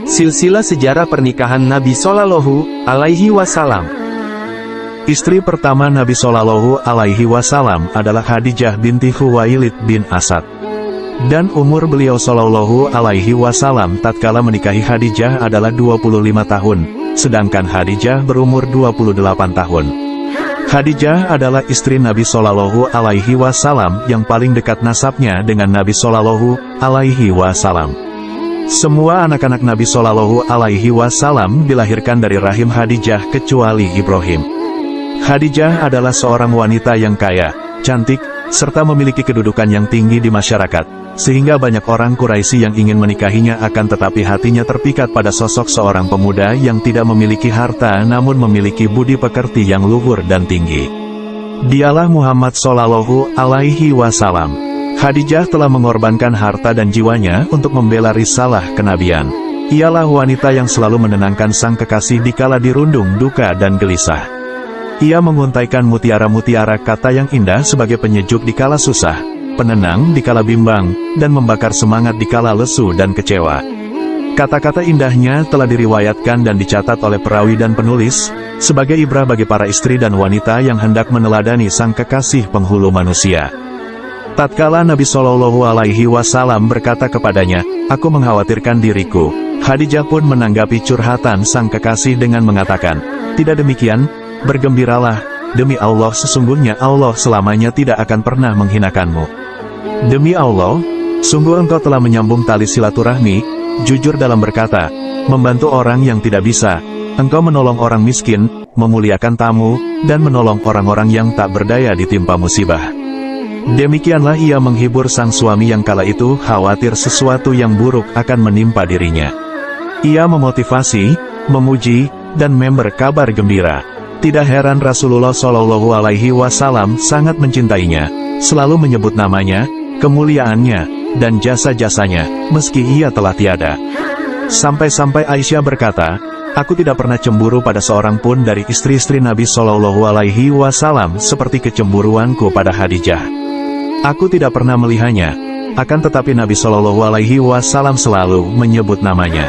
Silsilah sejarah pernikahan Nabi Shallallahu Alaihi Wasallam. Istri pertama Nabi Shallallahu Alaihi Wasallam adalah Khadijah binti Khuwailid bin Asad. Dan umur beliau Shallallahu Alaihi Wasallam tatkala menikahi Khadijah adalah 25 tahun, sedangkan Khadijah berumur 28 tahun. Khadijah adalah istri Nabi Shallallahu Alaihi Wasallam yang paling dekat nasabnya dengan Nabi Shallallahu Alaihi Wasallam. Semua anak-anak Nabi Shallallahu Alaihi Wasallam dilahirkan dari rahim Khadijah kecuali Ibrahim. Khadijah adalah seorang wanita yang kaya, cantik, serta memiliki kedudukan yang tinggi di masyarakat, sehingga banyak orang Quraisy yang ingin menikahinya akan tetapi hatinya terpikat pada sosok seorang pemuda yang tidak memiliki harta namun memiliki budi pekerti yang luhur dan tinggi. Dialah Muhammad Shallallahu Alaihi Wasallam. Khadijah telah mengorbankan harta dan jiwanya untuk membela risalah kenabian. Ialah wanita yang selalu menenangkan sang kekasih dikala dirundung duka dan gelisah. Ia menguntaikan mutiara-mutiara kata yang indah sebagai penyejuk dikala susah, penenang dikala bimbang, dan membakar semangat dikala lesu dan kecewa. Kata-kata indahnya telah diriwayatkan dan dicatat oleh perawi dan penulis, sebagai ibrah bagi para istri dan wanita yang hendak meneladani sang kekasih penghulu manusia. Tatkala Nabi Shallallahu Alaihi Wasallam berkata kepadanya, "Aku mengkhawatirkan diriku," Khadijah pun menanggapi curhatan sang kekasih dengan mengatakan, "Tidak demikian, bergembiralah, demi Allah sesungguhnya Allah selamanya tidak akan pernah menghinakanmu. Demi Allah, sungguh engkau telah menyambung tali silaturahmi, jujur dalam berkata, membantu orang yang tidak bisa, engkau menolong orang miskin, memuliakan tamu, dan menolong orang-orang yang tak berdaya ditimpa musibah." Demikianlah ia menghibur sang suami yang kala itu khawatir sesuatu yang buruk akan menimpa dirinya. Ia memotivasi, memuji, dan memberi kabar gembira. Tidak heran Rasulullah Shallallahu Alaihi Wasallam sangat mencintainya, selalu menyebut namanya, kemuliaannya, dan jasa-jasanya, meski ia telah tiada. Sampai-sampai Aisyah berkata, "Aku tidak pernah cemburu pada seorang pun dari istri-istri Nabi Shallallahu Alaihi Wasallam seperti kecemburuanku pada Khadijah. Aku tidak pernah melihatnya, akan tetapi Nabi Shallallahu Alaihi Wasallam selalu menyebut namanya."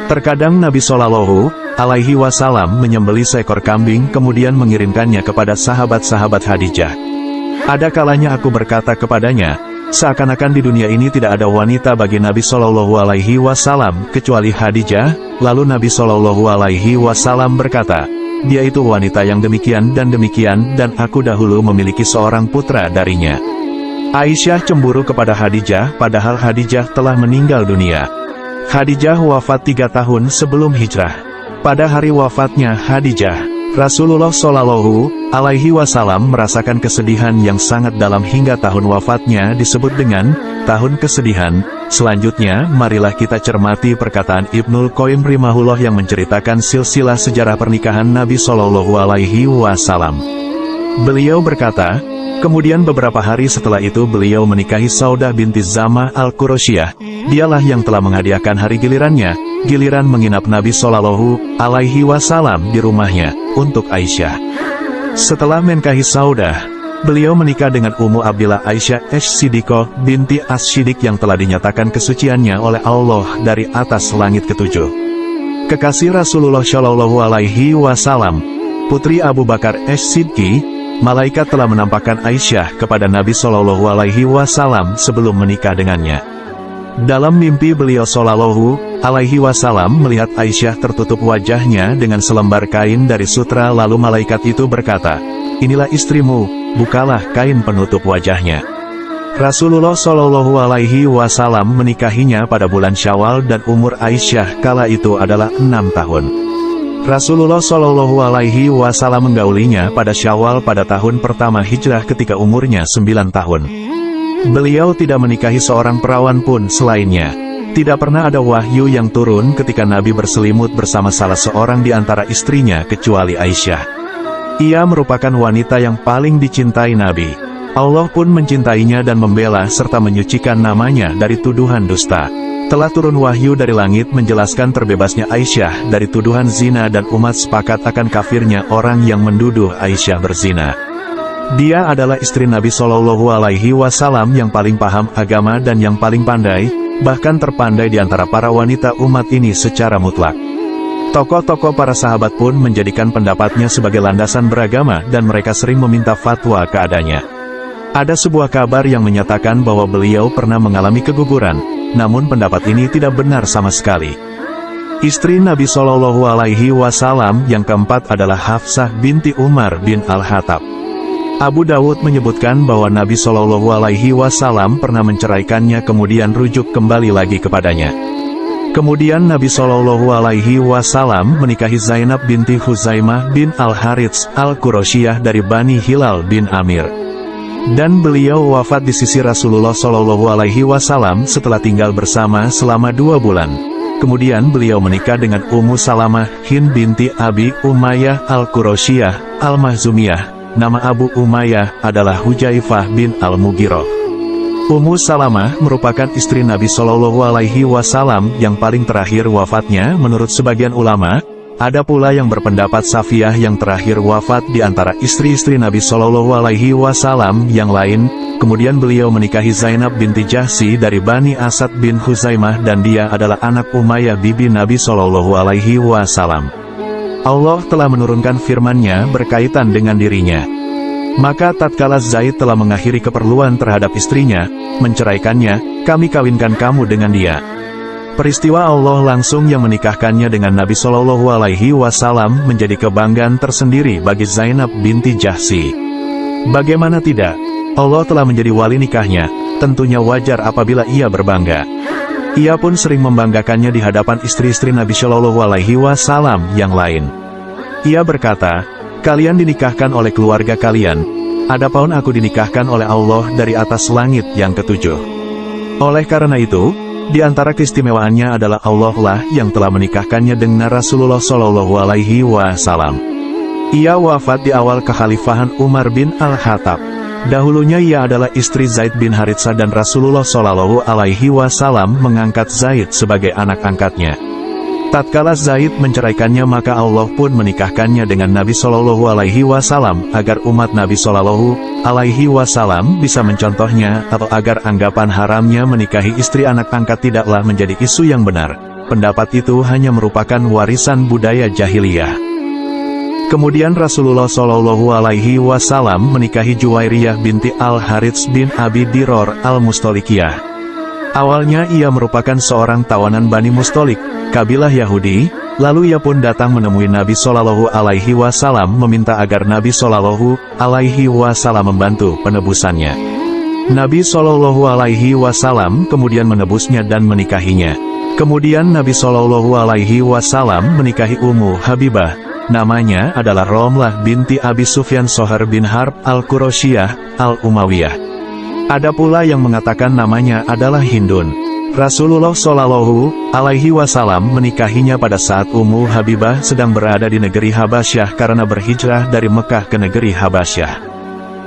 Terkadang Nabi Shallallahu Alaihi Wasallam menyembelih seekor kambing kemudian mengirimkannya kepada sahabat-sahabat Khadijah. Ada kalanya aku berkata kepadanya, seakan-akan di dunia ini tidak ada wanita bagi Nabi Shallallahu Alaihi Wasallam kecuali Khadijah. Lalu Nabi Shallallahu Alaihi Wasallam berkata, "Dia itu wanita yang demikian, dan aku dahulu memiliki seorang putra darinya." Aisyah cemburu kepada Khadijah, padahal Khadijah telah meninggal dunia. Khadijah wafat 3 tahun sebelum hijrah. Pada hari wafatnya Khadijah, Rasulullah Shallallahu Alaihi Wasallam merasakan kesedihan yang sangat dalam hingga tahun wafatnya disebut dengan tahun kesedihan. Selanjutnya, marilah kita cermati perkataan Ibnul Qayyim Rahimahullah yang menceritakan silsilah sejarah pernikahan Nabi Shallallahu Alaihi Wasallam. Beliau berkata, kemudian beberapa hari setelah itu beliau menikahi Saudah binti Zamah al-Qurasiyah. Dialah yang telah menghadiahkan hari giliran menginap Nabi Shallallahu Alaihi Wasallam di rumahnya, untuk Aisyah. Setelah menikahi Saudah, beliau menikah dengan Ummu Abdillah Aisyah As-Siddiqah binti As-Siddiq yang telah dinyatakan kesuciannya oleh Allah dari atas langit ketujuh. Kekasih Rasulullah Shallallahu Alaihi Wasallam, putri Abu Bakar As-Siddiq, malaikat telah menampakkan Aisyah kepada Nabi Shallallahu Alaihi Wasallam sebelum menikah dengannya. Dalam mimpi beliau Shallallahu Alaihi Wasallam melihat Aisyah tertutup wajahnya dengan selembar kain dari sutra, lalu malaikat itu berkata, "Inilah istrimu, bukalah kain penutup wajahnya." Rasulullah Shallallahu Alaihi Wasallam menikahinya pada bulan Syawal dan umur Aisyah kala itu adalah 6 tahun. Rasulullah Shallallahu Alaihi Wasallam menggaulinya pada Syawal pada tahun pertama hijrah ketika umurnya 9 tahun. Beliau tidak menikahi seorang perawan pun selainnya. Tidak pernah ada wahyu yang turun ketika Nabi berselimut bersama salah seorang di antara istrinya kecuali Aisyah. Ia merupakan wanita yang paling dicintai Nabi. Allah pun mencintainya dan membela serta menyucikan namanya dari tuduhan dusta. Telah turun wahyu dari langit menjelaskan terbebasnya Aisyah dari tuduhan zina dan umat sepakat akan kafirnya orang yang menduduh Aisyah berzina. Dia adalah istri Nabi Shallallahu Alaihi Wasallam yang paling paham agama dan yang paling pandai, bahkan terpandai di antara para wanita umat ini secara mutlak. Tokoh-tokoh para sahabat pun menjadikan pendapatnya sebagai landasan beragama dan mereka sering meminta fatwa keadanya. Ada sebuah kabar yang menyatakan bahwa beliau pernah mengalami keguguran, namun pendapat ini tidak benar sama sekali. Istri Nabi Shallallahu Alaihi Wasallam yang keempat adalah Hafsah binti Umar bin Al-Khattab. Abu Dawud menyebutkan bahwa Nabi Shallallahu Alaihi Wasallam pernah menceraikannya kemudian rujuk kembali lagi kepadanya. Kemudian Nabi Shallallahu Alaihi Wasallam menikahi Zainab binti Huzaimah bin Al-Harits Al-Qurashiyah dari Bani Hilal bin Amir. Dan beliau wafat di sisi Rasulullah Shallallahu Alaihi Wasallam setelah tinggal bersama selama 2 bulan. Kemudian beliau menikah dengan Ummu Salamah Hind binti Abi Umayyah Al-Qurashiyah Al-Mahzumiyah. Nama Abu Umayyah adalah Hujaifah bin Al-Mughirah. Ummu Salamah merupakan istri Nabi Shallallahu Alaihi Wasallam yang paling terakhir wafatnya menurut sebagian ulama. Ada pula yang berpendapat Safiyah yang terakhir wafat di antara istri-istri Nabi Shallallahu Alaihi Wasallam yang lain. Kemudian beliau menikahi Zainab binti Jahsy dari Bani Asad bin Huzaimah dan dia adalah anak Umayyah bibi Nabi Shallallahu Alaihi Wasallam. Allah telah menurunkan firman-Nya berkaitan dengan dirinya. Maka tatkala Zaid telah mengakhiri keperluan terhadap istrinya, menceraikannya, kami kawinkan kamu dengan dia. Peristiwa Allah langsung yang menikahkannya dengan Nabi Shallallahu Alaihi Wasallam menjadi kebanggaan tersendiri bagi Zainab binti Jahsy. Bagaimana tidak? Allah telah menjadi wali nikahnya, tentunya wajar apabila ia berbangga. Ia pun sering membanggakannya di hadapan istri-istri Nabi Shallallahu Alaihi Wasallam yang lain. Ia berkata, kalian dinikahkan oleh keluarga kalian, adapun aku dinikahkan oleh Allah dari atas langit yang ketujuh. Oleh karena itu, di antara keistimewaannya adalah Allah lah yang telah menikahkannya dengan Rasulullah Shallallahu Alaihi Wasallam. Ia wafat di awal kekhalifahan Umar bin Al-Khattab. Dahulunya ia adalah istri Zaid bin Haritsah dan Rasulullah Shallallahu Alaihi Wasallam mengangkat Zaid sebagai anak angkatnya. Tatkala Zaid menceraikannya maka Allah pun menikahkannya dengan Nabi Shallallahu Alaihi Wasallam agar umat Nabi Shallallahu Alaihi Wasallam bisa mencontohnya atau agar anggapan haramnya menikahi istri anak angkat tidaklah menjadi isu yang benar. Pendapat itu hanya merupakan warisan budaya jahiliyah. Kemudian Rasulullah Shallallahu Alaihi Wasallam menikahi Juwairiyah binti Al-Harits bin Abi Diror Al-Mustolikiyah. Awalnya ia merupakan seorang tawanan Bani Mustolik, kabilah Yahudi, lalu ia pun datang menemui Nabi Shallallahu Alaihi Wasallam meminta agar Nabi Shallallahu Alaihi Wasallam membantu penebusannya. Nabi Shallallahu Alaihi Wasallam kemudian menebusnya dan menikahinya. Kemudian Nabi Shallallahu Alaihi Wasallam menikahi Ummu Habibah. Namanya adalah Romlah binti Abi Sufyan Sohar bin Harb Al-Qurashiyah, Al-Umayyah. Ada pula yang mengatakan namanya adalah Hindun. Rasulullah Shallallahu Alaihi Wasallam menikahinya pada saat Ummu Habibah sedang berada di negeri Habasyah karena berhijrah dari Mekah ke negeri Habasyah.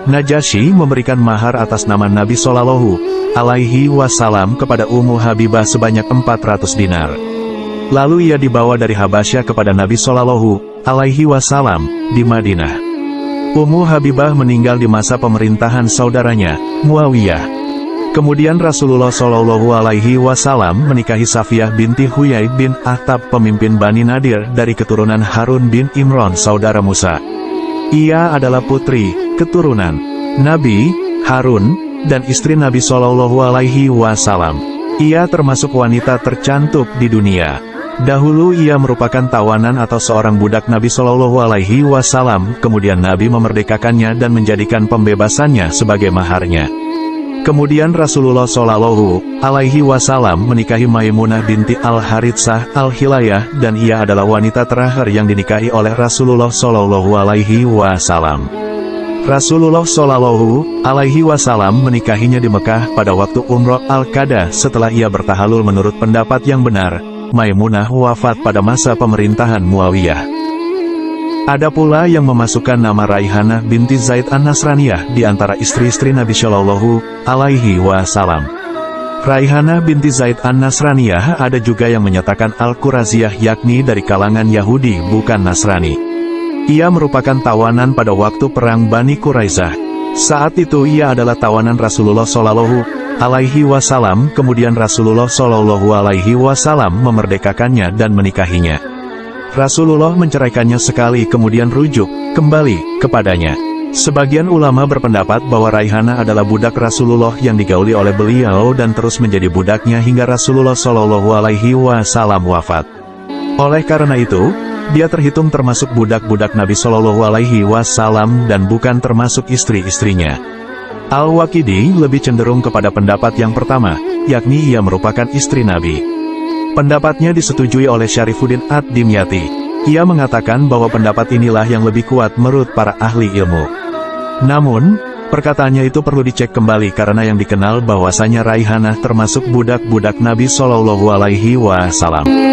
Najasyi memberikan mahar atas nama Nabi Shallallahu Alaihi Wasallam kepada Ummu Habibah sebanyak 400 dinar. Lalu ia dibawa dari Habasyah kepada Nabi Shallallahu Alaihi Wasallam di Madinah. Ummu Habibah meninggal di masa pemerintahan saudaranya, Muawiyah. Kemudian Rasulullah Shallallahu Alaihi Wasallam menikahi Safiyah binti Huyai bin Akhtab pemimpin Bani Nadir dari keturunan Harun bin Imran saudara Musa. Ia adalah putri, keturunan Nabi, Harun, dan istri Nabi Shallallahu Alaihi Wasallam. Ia termasuk wanita tercantik di dunia. Dahulu ia merupakan tawanan atau seorang budak Nabi Shallallahu Alaihi Wasallam, kemudian Nabi memerdekakannya dan menjadikan pembebasannya sebagai maharnya. Kemudian Rasulullah Shallallahu Alaihi Wasallam menikahi Maimunah binti Al-Haritsah Al-Hilayah dan ia adalah wanita terakhir yang dinikahi oleh Rasulullah Shallallahu Alaihi Wasallam. Rasulullah Shallallahu Alaihi Wasallam menikahinya di Mekah pada waktu Umrah Al-Qadah setelah ia bertahalul menurut pendapat yang benar. Maimunah wafat pada masa pemerintahan Muawiyah. Ada pula yang memasukkan nama Raihanah binti Zaid An-Nasraniyah di antara istri-istri Nabi Shallallahu Alaihi Wasallam. Raihanah binti Zaid An-Nasraniyah ada juga yang menyatakan Al-Quraziyah yakni dari kalangan Yahudi bukan Nasrani. Ia merupakan tawanan pada waktu perang Bani Quraisyah. Saat itu ia adalah tawanan Rasulullah Shallallahu Alaihi Wasallam, kemudian Rasulullah Shallallahu Alaihi Wasallam memerdekakannya dan menikahinya. Rasulullah menceraikannya sekali kemudian rujuk kembali kepadanya. Sebagian ulama berpendapat bahwa Raihana adalah budak Rasulullah yang digauli oleh beliau dan terus menjadi budaknya hingga Rasulullah Shallallahu Alaihi Wasallam wafat. Oleh karena itu, dia terhitung termasuk budak-budak Nabi Shallallahu Alaihi Wasallam dan bukan termasuk istri-istrinya. Al-Waqidi lebih cenderung kepada pendapat yang pertama, yakni ia merupakan istri Nabi. Pendapatnya disetujui oleh Syarifuddin Ad-Dimyati. Ia mengatakan bahwa pendapat inilah yang lebih kuat menurut para ahli ilmu. Namun, perkataannya itu perlu dicek kembali karena yang dikenal bahwasanya Raihanah termasuk budak-budak Nabi Shallallahu Alaihi Wasallam.